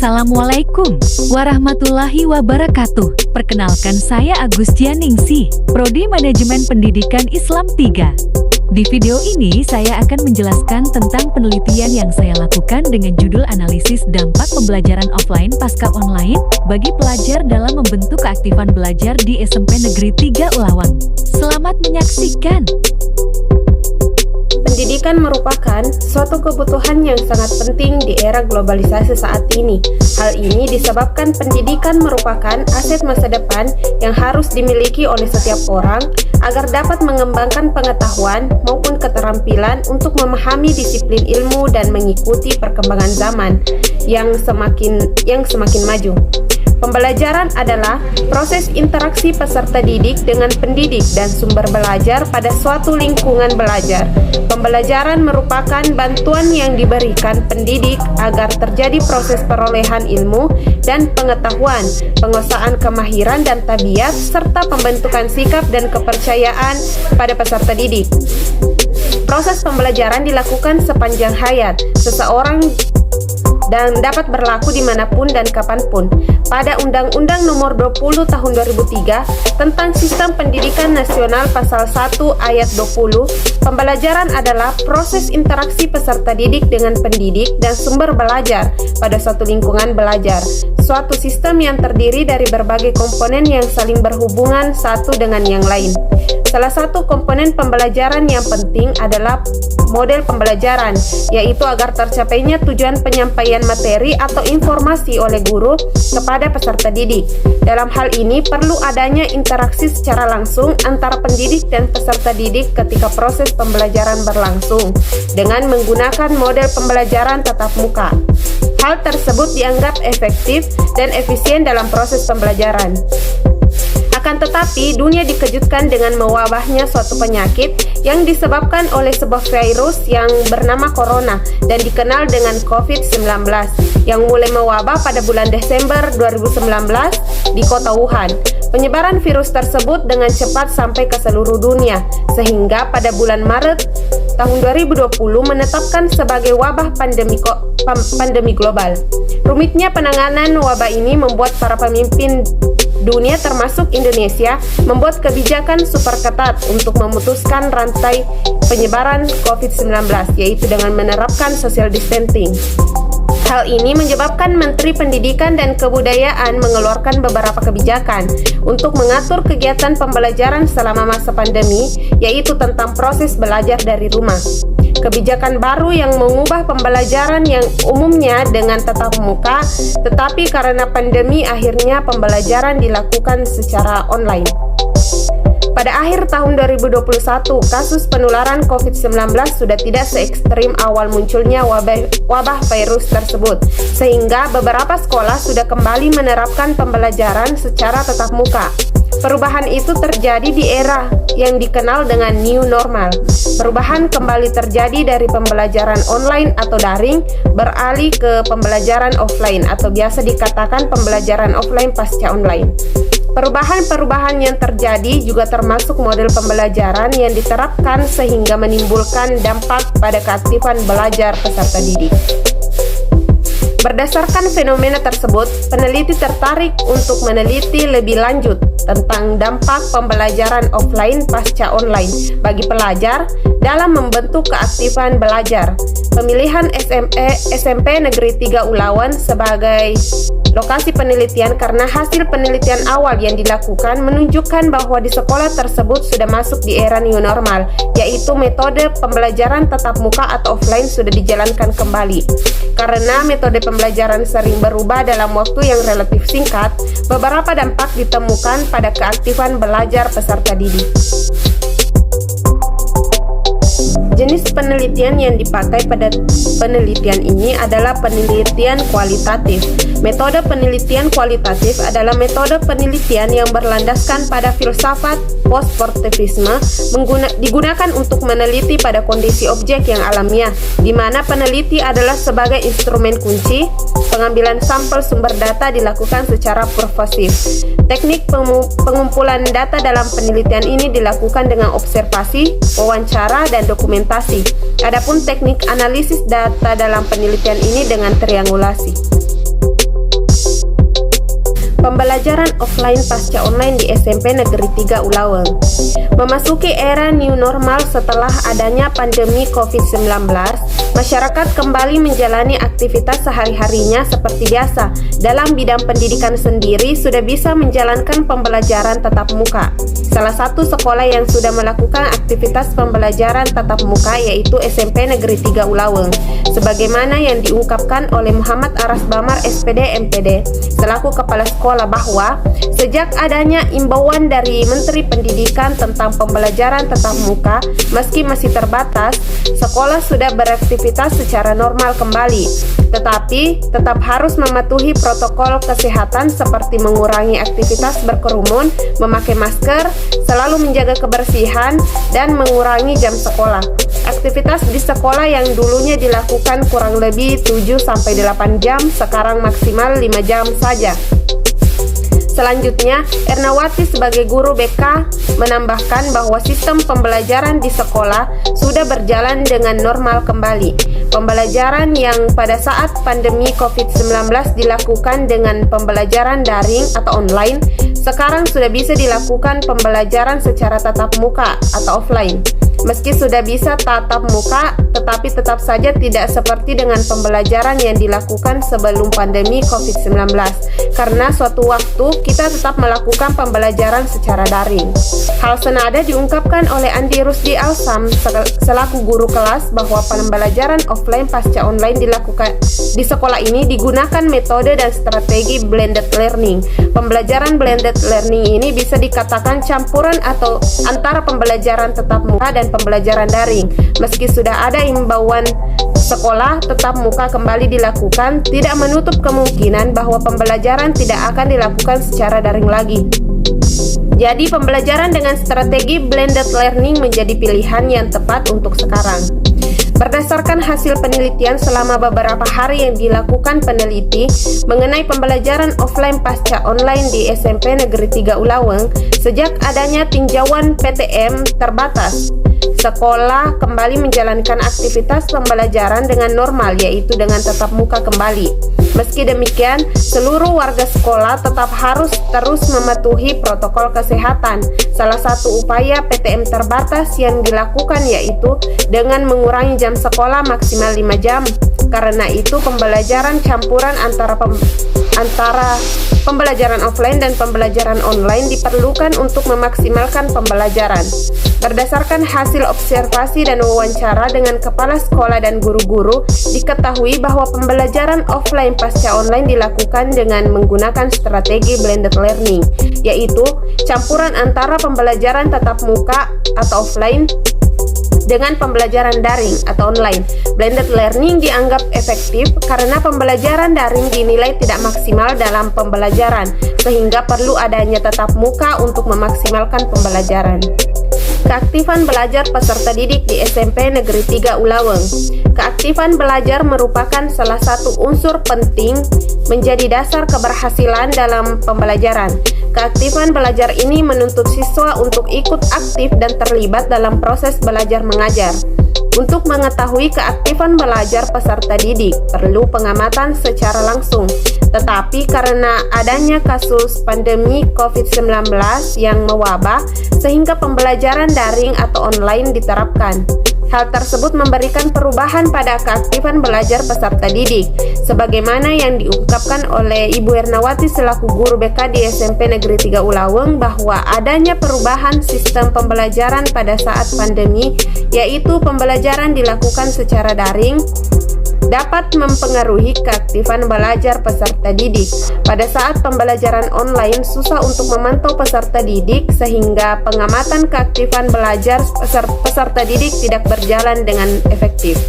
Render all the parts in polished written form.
Assalamualaikum warahmatullahi wabarakatuh. Perkenalkan, saya Agustia Ningsih, Prodi Manajemen Pendidikan Islam 3. Di video ini saya akan menjelaskan tentang penelitian yang saya lakukan dengan judul analisis dampak pembelajaran offline pasca online bagi pelajar dalam membentuk keaktifan belajar di SMP Negeri 3 Ulawang. Selamat menyaksikan. Pendidikan merupakan suatu kebutuhan yang sangat penting di era globalisasi saat ini. Hal ini disebabkan pendidikan merupakan aset masa depan yang harus dimiliki oleh setiap orang agar dapat mengembangkan pengetahuan maupun keterampilan untuk memahami disiplin ilmu dan mengikuti perkembangan zaman yang semakin maju. Pembelajaran adalah proses interaksi peserta didik dengan pendidik dan sumber belajar pada suatu lingkungan belajar. Pembelajaran merupakan bantuan yang diberikan pendidik agar terjadi proses perolehan ilmu dan pengetahuan, penguasaan kemahiran dan tabiat, serta pembentukan sikap dan kepercayaan pada peserta didik. Proses pembelajaran dilakukan sepanjang hayat seseorang dan dapat berlaku dimanapun dan kapanpun. Pada Undang-Undang Nomor 20 Tahun 2003 tentang Sistem Pendidikan Nasional Pasal 1 Ayat 20, pembelajaran adalah proses interaksi peserta didik dengan pendidik dan sumber belajar pada suatu lingkungan belajar. Suatu sistem yang terdiri dari berbagai komponen yang saling berhubungan satu dengan yang lain. Salah satu komponen pembelajaran yang penting adalah model pembelajaran, yaitu agar tercapainya tujuan penyampaian materi atau informasi oleh guru kepada peserta didik. Dalam hal ini perlu adanya interaksi secara langsung antara pendidik dan peserta didik ketika proses pembelajaran berlangsung dengan menggunakan model pembelajaran tatap muka. Hal tersebut dianggap efektif dan efisien dalam proses pembelajaran. Akan tetapi, dunia dikejutkan dengan mewabahnya suatu penyakit yang disebabkan oleh sebuah virus yang bernama Corona dan dikenal dengan COVID-19 yang mulai mewabah pada bulan Desember 2019 di kota Wuhan. Penyebaran virus tersebut dengan cepat sampai ke seluruh dunia, sehingga pada bulan Maret tahun 2020 menetapkan sebagai wabah pandemi global. Rumitnya penanganan wabah ini membuat para pemimpin dunia termasuk Indonesia membuat kebijakan super ketat untuk memutuskan rantai penyebaran COVID-19, yaitu dengan menerapkan social distancing. Hal ini menyebabkan Menteri Pendidikan dan Kebudayaan mengeluarkan beberapa kebijakan untuk mengatur kegiatan pembelajaran selama masa pandemi, yaitu tentang proses belajar dari rumah. Kebijakan baru yang mengubah pembelajaran yang umumnya dengan tatap muka, tetapi karena pandemi akhirnya pembelajaran dilakukan secara online. Pada akhir tahun 2021, kasus penularan COVID-19 sudah tidak se-ekstrim awal munculnya wabah virus tersebut, sehingga beberapa sekolah sudah kembali menerapkan pembelajaran secara tatap muka. Perubahan itu terjadi di era yang dikenal dengan new normal. Perubahan kembali terjadi dari pembelajaran online atau daring beralih ke pembelajaran offline atau biasa dikatakan pembelajaran offline pasca online. Perubahan-perubahan yang terjadi juga termasuk model pembelajaran yang diterapkan sehingga menimbulkan dampak pada keaktifan belajar peserta didik. Berdasarkan fenomena tersebut, peneliti tertarik untuk meneliti lebih lanjut tentang dampak pembelajaran offline pasca online bagi pelajar dalam membentuk keaktifan belajar. Pemilihan SMP Negeri 3 Ulawang sebagai lokasi penelitian karena hasil penelitian awal yang dilakukan menunjukkan bahwa di sekolah tersebut sudah masuk di era new normal, yaitu metode pembelajaran tatap muka atau offline sudah dijalankan kembali. Karena metode pembelajaran sering berubah dalam waktu yang relatif singkat, beberapa dampak ditemukan pada keaktifan belajar peserta didik. Jenis penelitian yang dipakai pada penelitian ini adalah penelitian kualitatif. Metode penelitian kualitatif adalah metode penelitian yang berlandaskan pada filsafat postportivisme, digunakan untuk meneliti pada kondisi objek yang alamiah, di mana peneliti adalah sebagai instrumen kunci. Pengambilan sampel sumber data dilakukan secara pervasif. Teknik pengumpulan data dalam penelitian ini dilakukan dengan observasi, wawancara, dan dokumentasi. Adapun teknik analisis data dalam penelitian ini dengan triangulasi. pembelajaran offline pasca online di SMP Negeri 3 Ulaweng. Memasuki era new normal setelah adanya pandemi COVID-19, masyarakat kembali menjalani aktivitas sehari-harinya seperti biasa. Dalam bidang pendidikan sendiri sudah bisa menjalankan pembelajaran tatap muka. Salah satu sekolah yang sudah melakukan aktivitas pembelajaran tatap muka yaitu SMP Negeri 3 Ulaweng, sebagaimana yang diungkapkan oleh Muhammad Aras Bamar SPD MPD selaku kepala sekolah bahwa sejak adanya imbauan dari Menteri Pendidikan tentang pembelajaran tatap muka, meski masih terbatas, sekolah sudah beraktivitas secara normal kembali, tetapi tetap harus mematuhi protokol kesehatan seperti mengurangi aktivitas berkerumun, memakai masker, selalu menjaga kebersihan, dan mengurangi jam sekolah. Aktivitas di sekolah yang dulunya dilakukan kurang lebih 7-8 jam, sekarang maksimal 5 jam saja. Selanjutnya, Ernawati sebagai guru BK menambahkan bahwa sistem pembelajaran di sekolah sudah berjalan dengan normal kembali. Pembelajaran yang pada saat pandemi COVID-19 dilakukan dengan pembelajaran daring atau online, sekarang sudah bisa dilakukan pembelajaran secara tatap muka atau offline. Meski sudah bisa tatap muka, tetapi tetap saja tidak seperti dengan pembelajaran yang dilakukan sebelum pandemi COVID-19, karena suatu waktu kita tetap melakukan pembelajaran secara daring. Hal senada diungkapkan oleh Andi Rusdi Alsam selaku guru kelas bahwa pembelajaran offline pasca online dilakukan di sekolah ini digunakan metode dan strategi blended learning. Pembelajaran blended learning ini bisa dikatakan campuran atau antara pembelajaran tatap muka dan pembelajaran daring. Meski sudah ada imbauan sekolah tetap muka kembali dilakukan, tidak menutup kemungkinan bahwa pembelajaran tidak akan dilakukan secara daring lagi. Jadi pembelajaran dengan strategi blended learning menjadi pilihan yang tepat untuk sekarang. Berdasarkan hasil penelitian selama beberapa hari yang dilakukan peneliti mengenai pembelajaran offline pasca online di SMP Negeri 3 Ulaweng, sejak adanya tinjauan PTM terbatas, sekolah kembali menjalankan aktivitas pembelajaran dengan normal, yaitu dengan tatap muka kembali. Meski demikian, seluruh warga sekolah tetap harus terus mematuhi protokol kesehatan. Salah satu upaya PTM terbatas yang dilakukan yaitu dengan mengurangi jam sekolah maksimal 5 jam. Karena itu pembelajaran campuran antara pembelajaran offline dan pembelajaran online diperlukan untuk memaksimalkan pembelajaran. Berdasarkan hasil observasi dan wawancara dengan kepala sekolah dan guru-guru, diketahui bahwa pembelajaran offline pasca online dilakukan dengan menggunakan strategi blended learning, yaitu campuran antara pembelajaran tatap muka atau offline dengan pembelajaran daring atau online. Blended learning dianggap efektif karena pembelajaran daring dinilai tidak maksimal dalam pembelajaran, sehingga perlu adanya tatap muka untuk memaksimalkan pembelajaran. Keaktifan belajar peserta didik di SMP Negeri 3 Ulaweng. Keaktifan belajar merupakan salah satu unsur penting menjadi dasar keberhasilan dalam pembelajaran. Keaktifan belajar ini menuntut siswa untuk ikut aktif dan terlibat dalam proses belajar mengajar. Untuk mengetahui keaktifan belajar peserta didik, perlu pengamatan secara langsung. Tetapi karena adanya kasus pandemi COVID-19 yang mewabah, sehingga pembelajaran daring atau online diterapkan. Hal tersebut memberikan perubahan pada keaktifan belajar peserta didik, sebagaimana yang diungkapkan oleh Ibu Ernawati selaku guru BK di SMP Negeri 3 Ulaweng bahwa adanya perubahan sistem pembelajaran pada saat pandemi, yaitu pembelajaran dilakukan secara daring, dapat mempengaruhi keaktifan belajar peserta didik. Pada saat pembelajaran online, susah untuk memantau peserta didik sehingga pengamatan keaktifan belajar peserta didik tidak berjalan dengan efektif.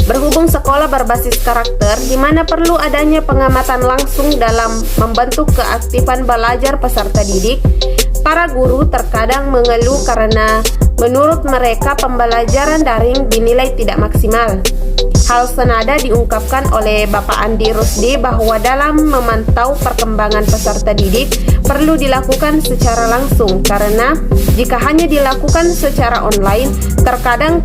Berhubung sekolah berbasis karakter, di mana perlu adanya pengamatan langsung dalam membentuk keaktifan belajar peserta didik, para guru terkadang mengeluh karena menurut mereka pembelajaran daring dinilai tidak maksimal. Hal senada diungkapkan oleh Bapak Andi Rusdi bahwa dalam memantau perkembangan peserta didik perlu dilakukan secara langsung, karena jika hanya dilakukan secara online, terkadang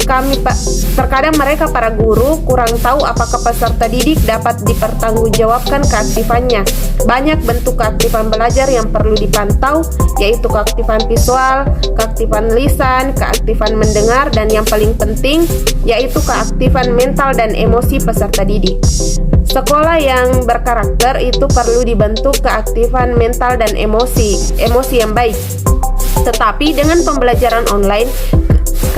mereka para guru kurang tahu apakah peserta didik dapat dipertanggungjawabkan keaktifannya. Banyak bentuk keaktifan belajar yang perlu dipantau, yaitu keaktifan visual, keaktifan lisan, keaktifan mendengar, dan yang paling penting yaitu keaktifan mental dan emosi peserta didik. Sekolah yang berkarakter itu perlu dibentuk keaktifan mental dan emosi yang baik. Tetapi dengan pembelajaran online,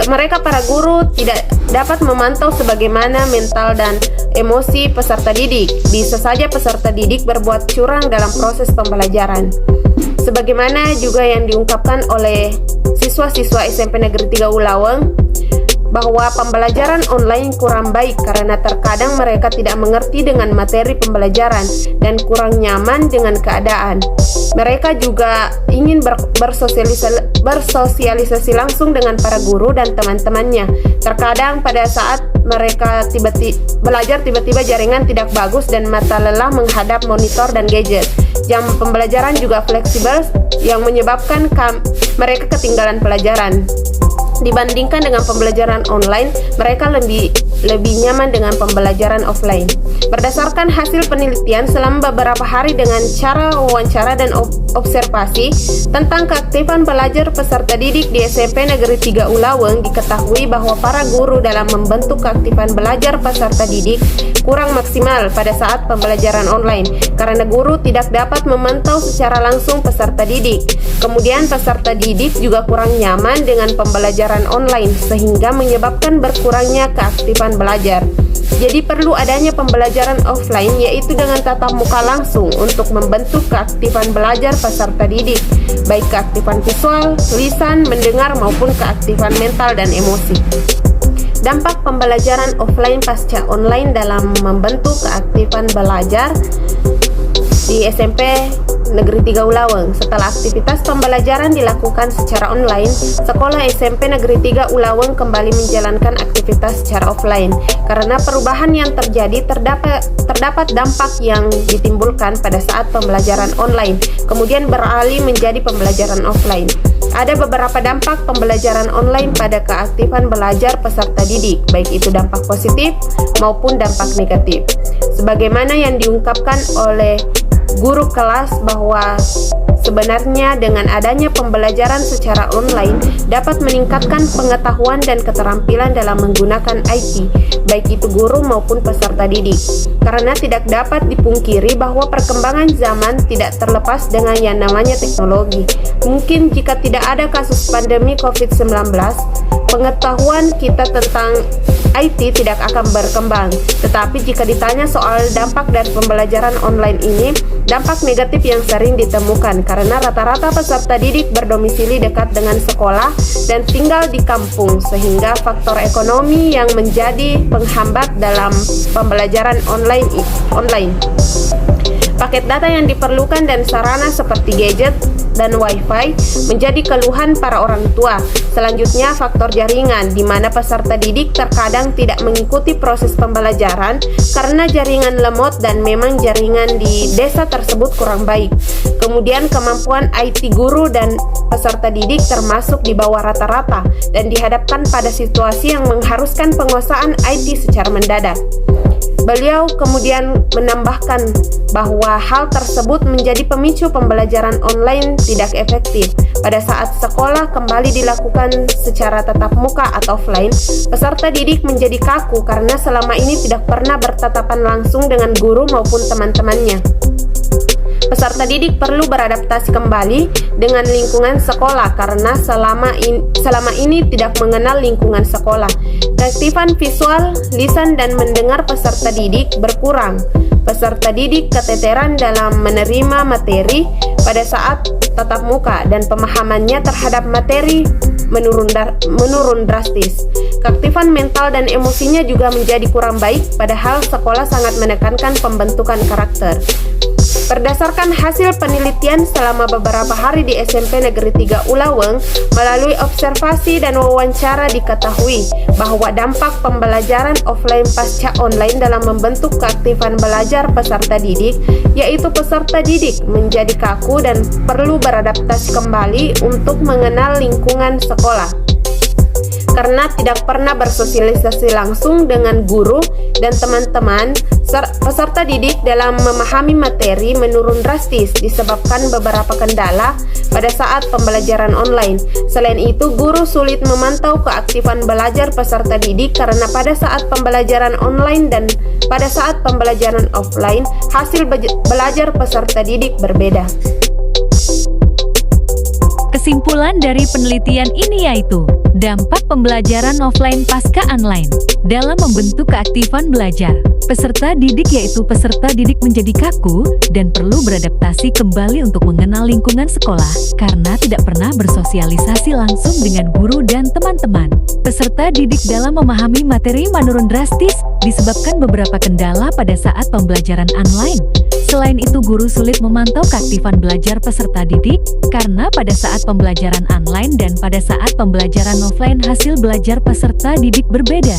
mereka para guru tidak dapat memantau sebagaimana mental dan emosi peserta didik. Bisa saja peserta didik berbuat curang dalam proses pembelajaran. Sebagaimana juga yang diungkapkan oleh siswa-siswa SMP Negeri 3 Ulaweng, bahwa pembelajaran online kurang baik karena terkadang mereka tidak mengerti dengan materi pembelajaran dan kurang nyaman dengan keadaan. Mereka juga ingin bersosialisasi langsung dengan para guru dan teman-temannya. Terkadang pada saat mereka belajar tiba-tiba jaringan tidak bagus dan mata lelah menghadap monitor dan gadget. Jam pembelajaran juga fleksibel yang menyebabkan mereka ketinggalan pelajaran. Dibandingkan dengan pembelajaran online, mereka lebih nyaman dengan pembelajaran offline. Berdasarkan hasil penelitian selama beberapa hari dengan cara wawancara dan observasi tentang keaktifan belajar peserta didik di SMP Negeri 3 Ulaweng, diketahui bahwa para guru dalam membentuk keaktifan belajar peserta didik kurang maksimal pada saat pembelajaran online karena guru tidak dapat memantau secara langsung peserta didik. Kemudian peserta didik juga kurang nyaman dengan pembelajaran online sehingga menyebabkan berkurangnya keaktifan belajar. Jadi perlu adanya pembelajaran offline, yaitu dengan tatap muka langsung untuk membentuk keaktifan belajar peserta didik, baik keaktifan visual, lisan, mendengar maupun keaktifan mental dan emosi. Dampak pembelajaran offline pasca online dalam membentuk keaktifan belajar di SMP Negeri 3 Ulaweng. Setelah aktivitas pembelajaran dilakukan secara online, sekolah SMP Negeri 3 Ulaweng kembali menjalankan aktivitas secara offline. Karena perubahan yang terjadi, terdapat dampak yang ditimbulkan pada saat pembelajaran online, kemudian beralih menjadi pembelajaran offline. Ada beberapa dampak pembelajaran online pada keaktifan belajar peserta didik, baik itu dampak positif maupun dampak negatif. Sebagaimana yang diungkapkan oleh guru kelas bahwa sebenarnya dengan adanya pembelajaran secara online dapat meningkatkan pengetahuan dan keterampilan dalam menggunakan IT, baik itu guru maupun peserta didik. Karena tidak dapat dipungkiri bahwa perkembangan zaman tidak terlepas dengan yang namanya teknologi. Mungkin jika tidak ada kasus pandemi COVID-19, pengetahuan kita tentang IT tidak akan berkembang. Tetapi jika ditanya soal dampak dari pembelajaran online ini, dampak negatif yang sering ditemukan karena rata-rata peserta didik berdomisili dekat dengan sekolah dan tinggal di kampung, sehingga faktor ekonomi yang menjadi penghambat dalam pembelajaran online. Paket data yang diperlukan dan sarana seperti gadget dan wifi menjadi keluhan para orang tua. Selanjutnya, faktor jaringan, di mana peserta didik terkadang tidak mengikuti proses pembelajaran karena jaringan lemot dan memang jaringan di desa tersebut kurang baik. Kemudian, kemampuan IT guru dan peserta didik termasuk di bawah rata-rata dan dihadapkan pada situasi yang mengharuskan penguasaan IT secara mendadak. Beliau kemudian menambahkan bahwa hal tersebut menjadi pemicu pembelajaran online tidak efektif. Pada saat sekolah kembali dilakukan secara tatap muka atau offline, peserta didik menjadi kaku karena selama ini tidak pernah bertatapan langsung dengan guru maupun teman-temannya. Peserta didik perlu beradaptasi kembali dengan lingkungan sekolah karena selama ini tidak mengenal lingkungan sekolah. Keaktifan visual, lisan, dan mendengar peserta didik berkurang. Peserta didik keteteran dalam menerima materi pada saat tatap muka dan pemahamannya terhadap materi menurun drastis. Keaktifan mental dan emosinya juga menjadi kurang baik, padahal sekolah sangat menekankan pembentukan karakter. Berdasarkan hasil penelitian selama beberapa hari di SMP Negeri 3 Ulaweng, melalui observasi dan wawancara diketahui bahwa dampak pembelajaran offline pasca online dalam membentuk keaktifan belajar peserta didik, yaitu peserta didik menjadi kaku dan perlu beradaptasi kembali untuk mengenal lingkungan sekolah. Karena tidak pernah bersosialisasi langsung dengan guru dan teman-teman, peserta didik dalam memahami materi menurun drastis disebabkan beberapa kendala pada saat pembelajaran online. Selain itu, guru sulit memantau keaktifan belajar peserta didik karena pada saat pembelajaran online dan pada saat pembelajaran offline, hasil belajar peserta didik berbeda. Kesimpulan dari penelitian ini yaitu dampak pembelajaran offline pasca online dalam membentuk keaktifan belajar peserta didik, yaitu peserta didik menjadi kaku dan perlu beradaptasi kembali untuk mengenal lingkungan sekolah karena tidak pernah bersosialisasi langsung dengan guru dan teman-teman. Peserta didik dalam memahami materi menurun drastis disebabkan beberapa kendala pada saat pembelajaran online. Selain itu, guru sulit memantau keaktifan belajar peserta didik karena pada saat pembelajaran online dan pada saat pembelajaran offline hasil belajar peserta didik berbeda.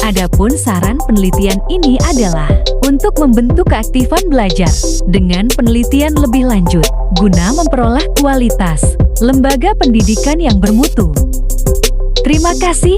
Adapun saran penelitian ini adalah untuk membentuk keaktifan belajar dengan penelitian lebih lanjut guna memperoleh kualitas lembaga pendidikan yang bermutu. Terima kasih.